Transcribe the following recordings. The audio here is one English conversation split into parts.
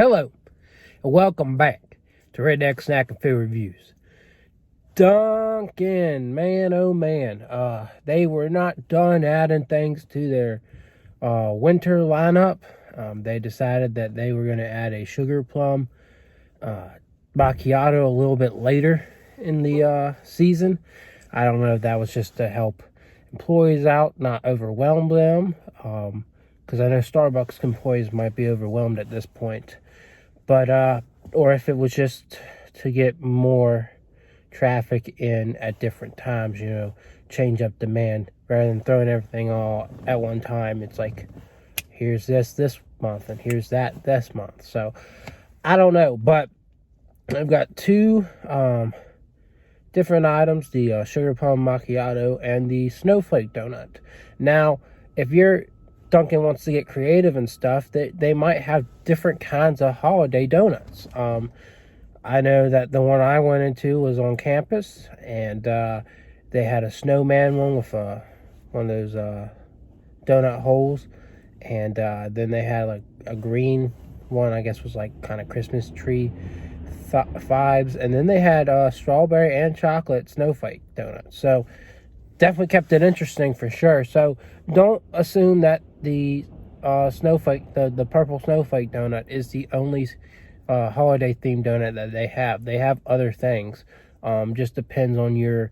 Hello, and welcome back to Redneck Snack and Food Reviews. Dunkin, man, oh man, they were not done adding things to their winter lineup. They decided that they were going to add a Sugarplum Macchiato a little bit later in the season. I don't know if that was just to help employees out, not overwhelm them, because I know Starbucks employees might be overwhelmed at this point. But, or if it was just to get more traffic in at different times, you know, change up demand rather than throwing everything all at one time. It's like, here's this month and here's that this month. So I don't know, but I've got two different items, the Sugarplum Macchiato and the Snowflake Donut. Now, if you're Dunkin wants to get creative and stuff, they might have different kinds of holiday donuts. I know that the one I went into was on campus, and they had a snowman one with one of those donut holes, and then they had like a green one, I guess was like kind of Christmas tree vibes, and then they had strawberry and chocolate snowflake donuts. So definitely kept it interesting for sure. So don't assume that the snowflake, the purple snowflake donut is the only holiday themed donut that they have. They have other things. Just depends on your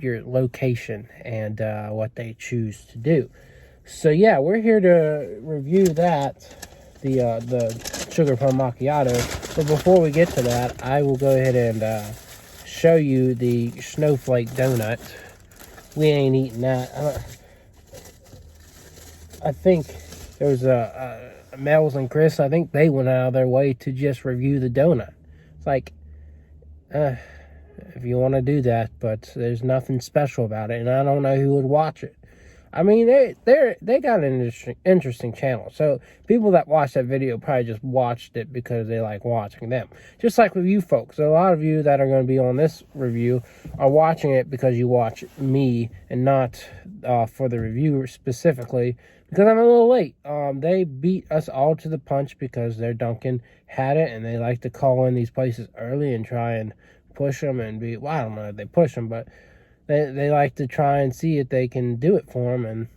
location and what they choose to do. So yeah, we're here to review that, the Sugarplum Macchiato. But before we get to that, I will go ahead and show you the snowflake donut. We ain't eating that. I think there was a Mel's and Chris. I think they went out of their way to just review the donut. It's like, if you want to do that, but there's nothing special about it, and I don't know who would watch it. I mean, they got an interesting channel. So people that watch that video probably just watched it because they like watching them. Just like with you folks. So a lot of you that are going to be on this review are watching it because you watch me and not for the review specifically, because I'm a little late. They beat us all to the punch because their Dunkin had it, and they like to call in these places early and try and push them and be, well, I don't know if they push them, but they like to try and see if they can do it for them, and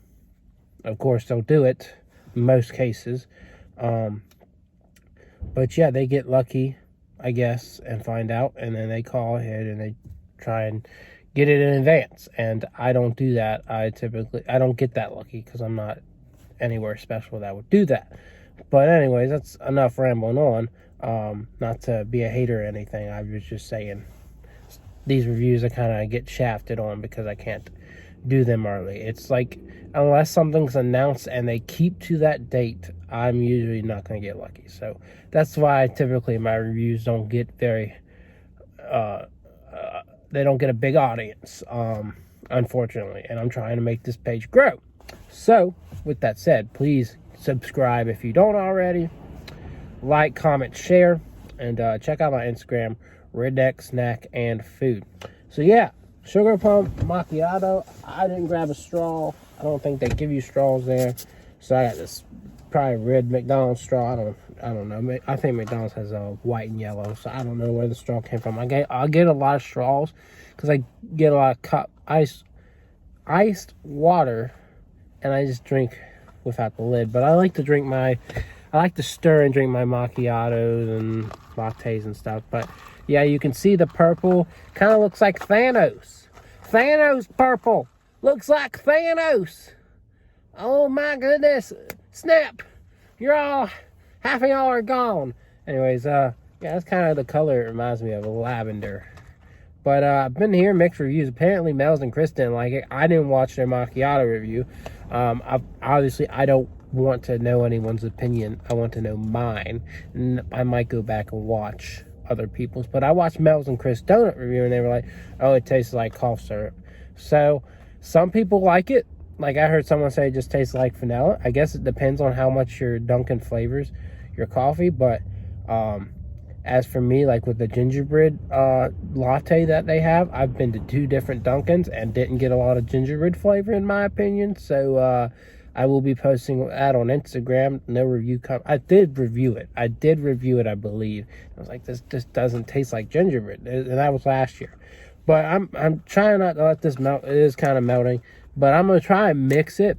of course they'll do it in most cases. But yeah, they get lucky, I guess, and find out, and then they call ahead and they try and get it in advance. And I don't do that. I don't get that lucky because I'm not anywhere special that would do that. But anyways, that's enough rambling on. Not to be a hater or anything. I was just saying, these reviews I kind of get shafted on because I can't do them early. It's like, unless something's announced and they keep to that date, I'm usually not going to get lucky. So that's why typically my reviews don't get very, they don't get a big audience, unfortunately. And I'm trying to make this page grow. So with that said, please subscribe if you don't already. Like, comment, share, and check out my Instagram, Redneck Snack and Food. So yeah, Sugarplum Macchiato. I didn't grab a straw. I don't think they give you straws there. So I got this probably red McDonald's straw. I don't know. I think McDonald's has a white and yellow, so I don't know where the straw came from. I get a lot of straws because I get a lot of iced water, and I just drink without the lid. But I like to stir and drink my macchiatos and lattes and stuff. But yeah, you can see the purple kind of looks like Thanos. Thanos purple looks like Thanos. Oh my goodness! Snap! You're all half of y'all are gone. Anyways, yeah, that's kind of the color it reminds me of, lavender. But I've been hearing mixed reviews. Apparently, Mel's and Chris didn't like it. I didn't watch their macchiato review. Obviously, I don't want to know anyone's opinion. I want to know mine. And I might go back and watch other people's. But I watched Mel's and Chris donut review, and they were like, oh, it tastes like cough syrup. So some people like it. Like I heard someone say it just tastes like vanilla. I guess it depends on how much your Dunkin flavors your coffee. But as for me, like with the gingerbread latte that they have, I've been to 2 different Dunkins and didn't get a lot of gingerbread flavor in my opinion. So I will be posting that on Instagram. No review. I did review it. I believe. I was like, this just doesn't taste like gingerbread, and that was last year. But I'm trying not to let this melt. It is kind of melting, but I'm gonna try and mix it.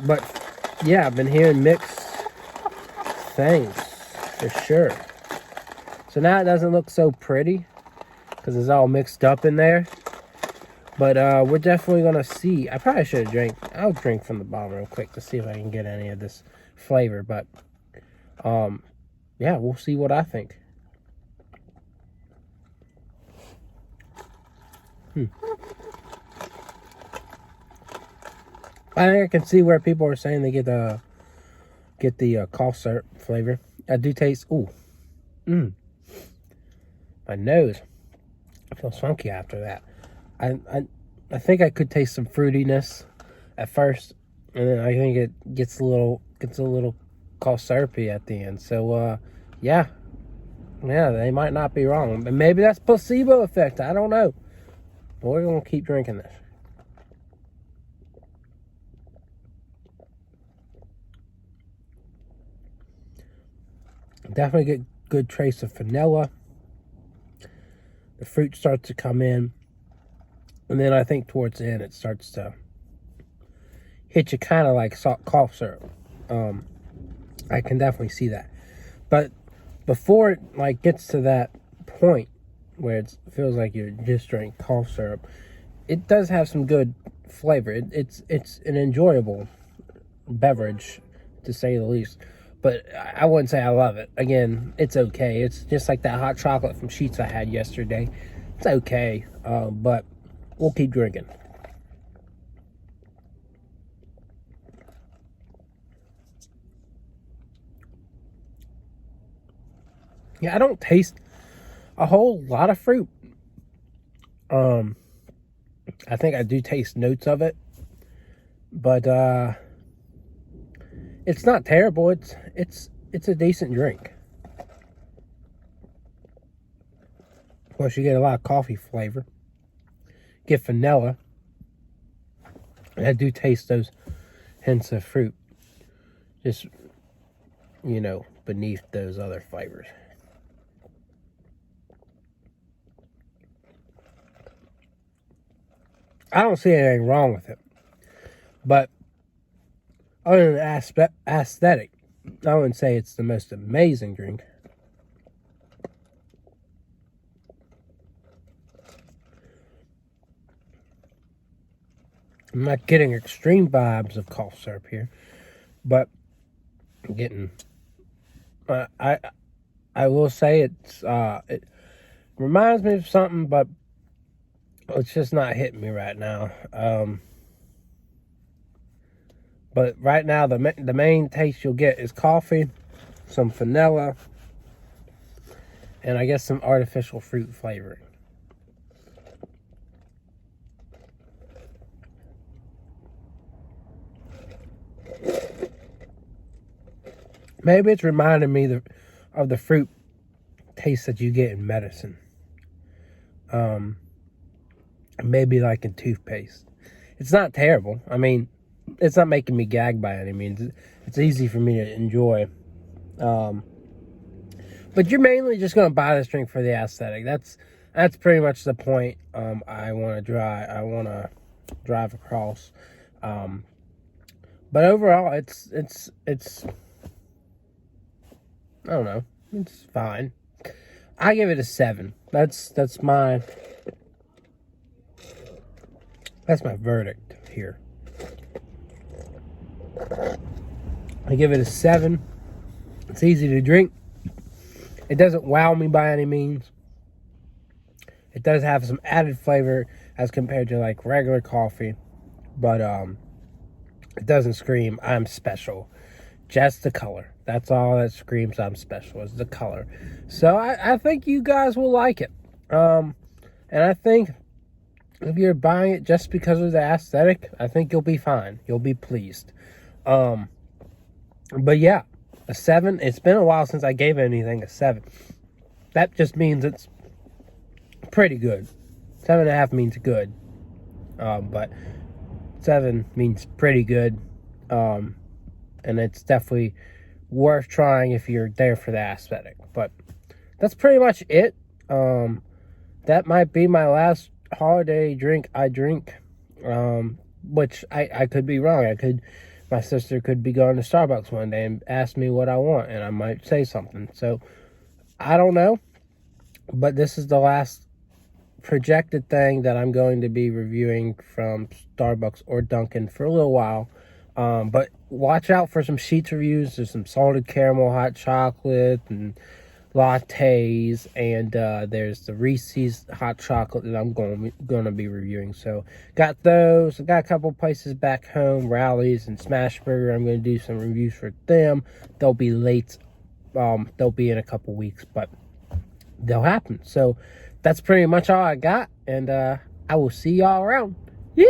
But yeah, I've been hearing mixed things for sure. So now it doesn't look so pretty because it's all mixed up in there. But we're definitely gonna see. I probably should have drank. I'll drink from the bottom real quick to see if I can get any of this flavor. But yeah, we'll see what I think. I think I can see where people are saying they get the cough syrup flavor. I do taste. Ooh, my nose feels funky after that. I think I could taste some fruitiness at first, and then I think it gets a little cough syrupy at the end. So yeah, they might not be wrong, but maybe that's placebo effect. I don't know. But we're gonna keep drinking this. Definitely get good trace of vanilla. The fruit starts to come in, and then I think towards the end it starts to hit you kind of like cough syrup. I can definitely see that, but before it like gets to that point where it feels like you're just drinking cough syrup, it does have some good flavor. It's an enjoyable beverage, to say the least. But I wouldn't say I love it. Again, it's okay. It's just like that hot chocolate from Sheetz I had yesterday. It's okay, but we'll keep drinking. Yeah, I don't taste a whole lot of fruit. I think I do taste notes of it, but it's not terrible. It's a decent drink. Of course, you get a lot of coffee flavor. Get vanilla. And I do taste those hints of fruit. Just, beneath those other flavors. I don't see anything wrong with it. But other than aesthetic, I wouldn't say it's the most amazing drink. I'm not getting extreme vibes of cough syrup here, but I'm getting. I will say it reminds me of something, but it's just not hitting me right now. But right now, the main taste you'll get is coffee, some vanilla, and I guess some artificial fruit flavoring. Maybe it's reminding me of the fruit taste that you get in medicine. Maybe like in toothpaste. It's not terrible. I mean, it's not making me gag by any means. It's easy for me to enjoy. But you're mainly just going to buy this drink for the aesthetic. That's pretty much the point. I want to drive across. But overall, it's I don't know. It's fine. I give it a 7. That's my verdict here. I give it a 7. It's easy to drink. It doesn't wow me by any means. It does have some added flavor as compared to like regular coffee, but it doesn't scream I'm special. Just the color. That's all that screams I'm special, is the color. So I think you guys will like it. And I think if you're buying it just because of the aesthetic, I think you'll be fine. You'll be pleased. But yeah, a 7. It's been a while since I gave anything a 7. That just means it's pretty good. 7.5 means good, but 7 means pretty good, and it's definitely worth trying if you're there for the aesthetic. But that's pretty much it. That might be my last holiday drink I drink, which I could be wrong. My sister could be going to Starbucks one day and ask me what I want, and I might say something. So, I don't know. But this is the last projected thing that I'm going to be reviewing from Starbucks or Dunkin for a little while. But watch out for some Sheets reviews. There's some salted caramel hot chocolate and lattes, and there's the Reese's hot chocolate that I'm going to be reviewing. So got those. I got a couple places back home, Rallies and Smashburger. I'm going to do some reviews for them. They'll be late. They'll be in a couple weeks, but they'll happen. So that's pretty much all I got, and I will see y'all around. Yeah.